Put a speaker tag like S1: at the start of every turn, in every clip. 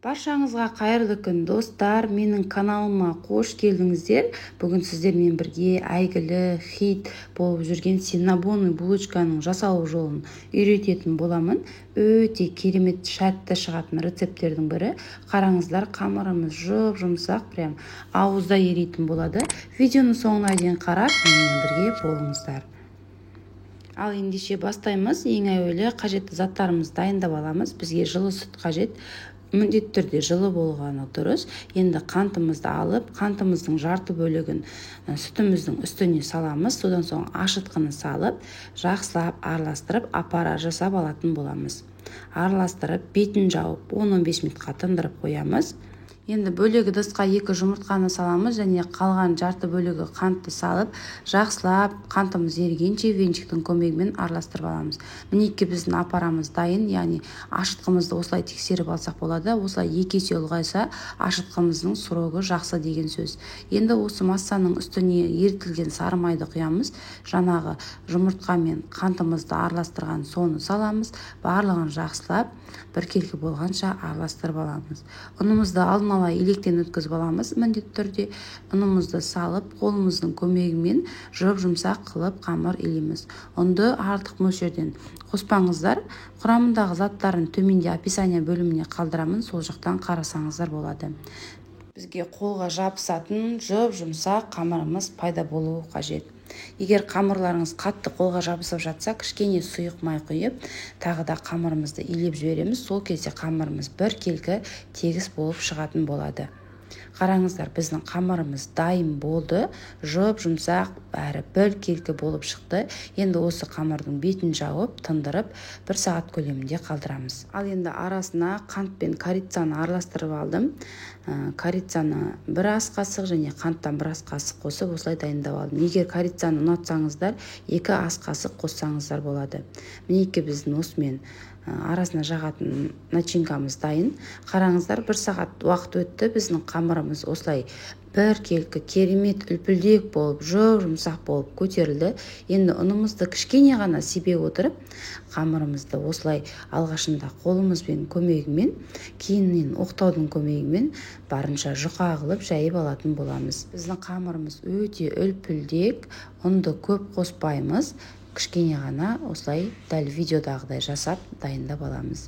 S1: Баршаңызға қайырлы күн достар, менің каналыма қош келдіңіздер. Бүгін сіздермен бірге әйгілі хит болып жүрген синнабон булочканың жасалу жолын үйрететін боламын. Өте керемет шәтті шығатын рецепттердің бірі. Қараңыздар, қамырымыз жұмсақ, прям ауызда еритін болады. Видеоны соңына дейін қарап, менімен бірге болыңыздар. Ал ендеше бастаймыз. Ең әуелі қажетті заттарымызды дайындап аламыз. Бізге жылы сүт қажет. Міндетті түрде жылы болғаны дұрыс. Енді қантымызды алып, қантымыздың жарты бөлігін сүтіміздің үстіне саламыз. Содан соң ашытқыны салып, жақсылап араластырып, аппарат жасап алатын боламыз. Араластырып, бетін жауып 10-15 минутқа тындырып қоямыз. Енді бөлегі ыдысқа 2 жұмыртқаны саламыз және қалған жарты бөлігі қантты салып, жақсылап қантымыз ерігенше венчиктің көмегімен араластырып аламыз. Мінекей біздің аппарамыз дайын, яғни ашытқымызды осылай тексеріп алсақ болады. Осылай 2 есе ұлғайса, ашытқымыздың срогі жақсы деген сөз. Енді осы массаның үстіне ерітілген сары майды құямыз. Жаңағы жұмыртқа мен қантымызды араластырған соны саламыз. Барлығын жақсылап біркелкі болғанша араластырып аламыз. Ұнымызды алдын ала електен өткізіп аламыз. Міндетті түрде ұнымызды салып, қолымыздың көмегімен жұмсақ қылып қамыр илейміз. Ұнды артық мөлшерден қоспаңыздар. Құрамындағы заттарын төменде описание бөліміне қалдырамын, сол жақтан қарасаңыздар болады. Бізге қолға жабысатын жұмсақ қамырымыз пайда болуы қажет. Егер қамырларыңыз қатты қолға жабысып жатса, кішкене сұйық май құйып, тағы да қамырымызды илеп жібереміз. Сол кезде қамырымыз біркелкі тегіс болып шығатын болады. Қараңыздар, біздің қамырымыз дайын болды, жұмсақ әрі біркелкі болып шықты. Енді осы қамырдың бетін жауып, тындырып, 1 сағат көлемінде қалдырамыз. Ал енді арасына қант пен корицаны араластырып алдым. Корицаны 1 ас қасық және қанттан 1 ас қасық қосып, осылай дайындап алдым. Егер корицаны ұнатсаңыздар, 2 ас қасық қоссаңыздар болады. Мінекей біздің осымен арасына жағатын начинкамыз дайын. Қараңыздар, 1 сағат уақыт өтті. Біздің қамырымыз осылай біркелкі керемет үлпілдек болып, жұмсақ болып көтерілді. Енді ұнымызды кішкене ғана себе отырып, қамырымызды осылай алғашында қолымызбен көмегімен, кейіннен оқтаудың көмегімен барынша жұқа қылып жайып алатын боламыз. Біздің қамырымыз өте үлпілдек, ұнды көп қоспаймыз. Кішкене ғана осылай дәл видеодағыдай жасап дайындап аламыз.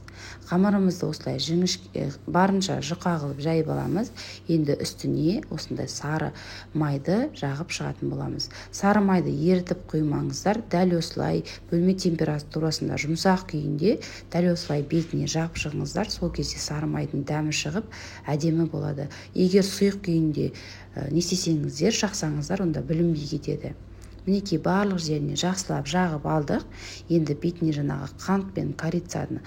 S1: Қамырымызды осылай барынша жұқа қылып жайып аламыз. Енді үстіне осындай сары майды жағып шығатын боламыз. Сары майды ерітіп құймаңыздар. Дәл осылай бөлме температурасында жұмсақ күйінде дәл осылай бетіне жағып шығыңыздар. Сол кезде сары майдың дәмі шығып, әдемі болады. Егер сұйық күйінде не істесеңіздер, жақсаңыздар, онда білінбей кетеді. Мінекей барлық жеріне жақсылап жағып алдық. Енді бетіне жаңағы қант пен корицаны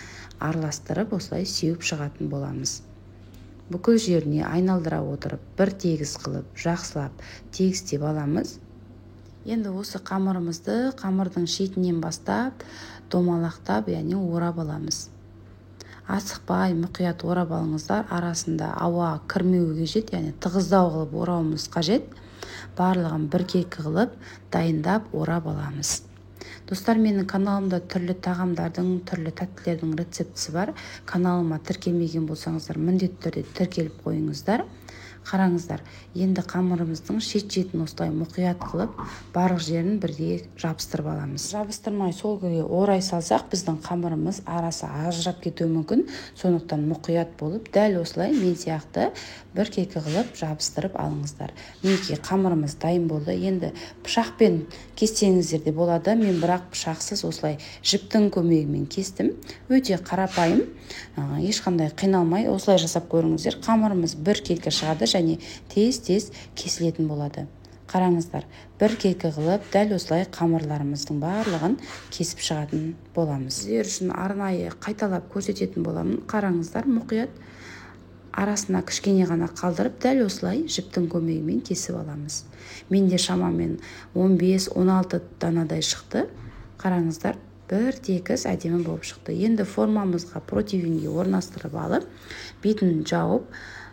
S1: араластырып, осылай сеуіп шығатын боламыз. Бүкіл жеріне айналдыра отырып, бір тегіс қылып, жақсылап тегістеп аламыз. Енді осы қамырымызды қамырдың шетінен бастап, домалақтап, яғни орап аламыз. Асықпай, мұқият орап алыңыздар. Арасында ауа кірмеуі қажет, яғни тығыздау қылып орауымыз қажет. Барлығын біркелкі қылып дайындап орап аламыз. Достар, менің каналымда түрлі тағамдардың, түрлі тәттілердің рецептісі бар. Каналыма тіркелмеген болсаңыздар, міндетті түрде тіркеліп қойыңыздар. Қараңыздар, енді қамырымыздың шет-шетін осылай мұқият қылып, барлық жерін бірге жабыстырып аламыз. Жабыстырмай сол күйі орай салсақ, біздің қамырымыз арасы ажырап кетуі мүмкін. Сондықтан мұқият болып, дәл осылай мен сияқты біркелкі қылып жабыстырып алыңыздар. Мінекей қамырымыз дайын болды. Енді пышақпен кессеңіздер де болады. Мен бірақ пышақсыз осылай жіптің көмегімен кестім. Өте қарапайым, ешқандай қиналмай осылай жасап көріңіздер. Қамырымыз біркелкі шығады және тез-тез кесілетін болады. Қараңыздар, біркелкі қылып, дәл осылай қамырларымыздың барлығын кесіп шығатын боламыз. Сіздер үшін арнайы қайталап көрсететін боламын. Қараңыздар, мұқият арасына кішкене ғана қалдырып, дәл осылай жіптің көмегімен кесіп аламыз. Менде шамамен 15-16 данадай шықты. Қараңыздар, бір тегіс әдемі болып шықты. Енді формамызға противеньге орналастырып алып, бетін жауып,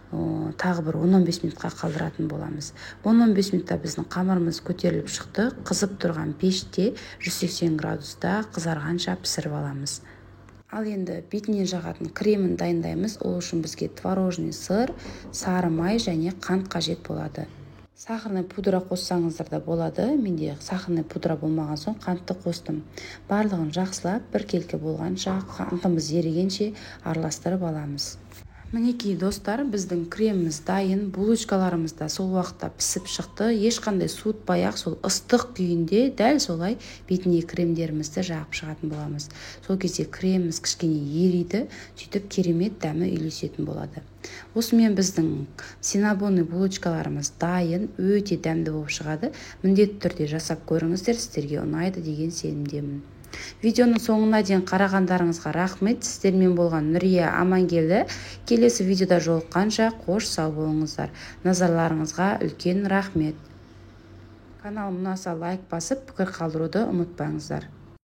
S1: тағы бір 10-15 минутқа қалдыратын боламыз. 10-15 минутта біздің қамырымыз көтеріліп шықты. Қызып тұрған пеште 180 градуста қызарғанша пісіріп аламыз. Ал енді бетіне жағатын кремін дайындаймыз. Ол үшін бізге творожный сыр, сары май және қант қажет болады. Сахарный пудра қоссаңыздар да болады. Менде сахарный пудра болмаған соң қантты қостым. Барлығын жақсылап біркелкі болғанша, қантымыз ерігенше араластырып аламыз. Мінекей достар, біздің креміміз дайын, булочкаларымыз да сол уақытта пісіп шықты. Ешқандай суытпай-ақ сол ыстық күйінде дәл солай бетіне кремдерімізді жағып шығатын боламыз. Сол кезде креміміз кішкене ериді, сөйтіп керемет дәмі үйлесетін болады. Осымен біздің синнабонный булочкаларымыз дайын, өте дәмді болып шығады. Міндетті түрде жасап көріңіздер, сіздерге ұнайды деген сенімдемін. Видеоның соңына дейін қарағандарыңызға рахмет. Сіздермен болған Нұрия Амангелді. Келесі видеода жолыққанша қош сау болыңыздар. Назарларыңызға үлкен рахмет. Каналым ұнаса лайк басып, пікір қалдыруды ұмытпаңыздар.